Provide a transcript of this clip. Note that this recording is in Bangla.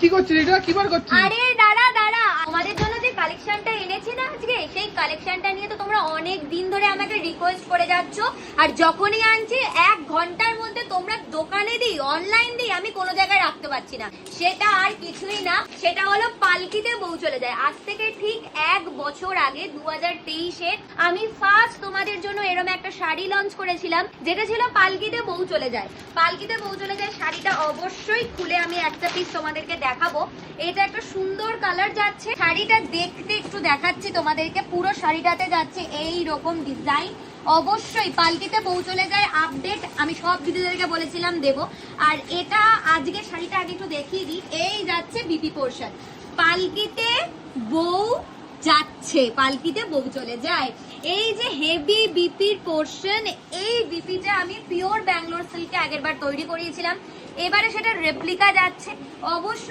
কি করছিস এটা? কি বার করছিস? আরে দাঁড়া দাঁড়া, আমাদের জন্য যে কালেকশনটা এনেছি না আজকে, সেই কালেকশনটা নিয়ে তো তোমরা অনেক দিন ধরে আমাকে রিকোয়েস্ট করে যাচ্ছ। আর যখনই আনছি 1 ঘন্টার মধ্যে তোমরা দোকানে দিই, অনলাইন দিই, আমি কোনো জায়গায় রাখতে পারছি না। সেটা আর কিছুই না, সেটা হলো পালকিতে বউ চলে যায়। আজ থেকে ঠিক 1 বছর আগে 2023-এ আমি ফার্স্ট তোমাদের জন্য এরকম একটা শাড়ি লঞ্চ করেছিলাম, যেটা ছিল পালকিতে বউ চলে যায়। পালকিতে বউ চলে যায় শাড়িটা অবশ্যই খুলে আমি একটা পিস তোমাদেরকে দেখাবো। এটা একটা সুন্দর কালার যাচ্ছে, শাড়িটা দেখতে একটু দেখাচ্ছি তোমাদেরকে। পুরো শাড়িটাতে যাচ্ছে এই রকম ডিজাইন। অবশ্যই পালকিতে বউ চলে যায় আপডেট আমি সব দিদিদেরকে বলেছিলাম দেব। আর এটা আজকে শাড়িটা আগে একটু দেখিয়ে দিই। এই যাচ্ছে বিপি পোর্শন, পালকিতে বউ যাচ্ছে, পালকিতে বউ চলে যায়। এই যে হেভি বিপির পোর্শন, এই বিপিটা আমি পিওর ব্যাঙ্গালোর সিল্কে আগের বার তৈরি করিয়েছিলাম, এবারে সেটা রেপ্লিকা যাচ্ছে। অবশ্যই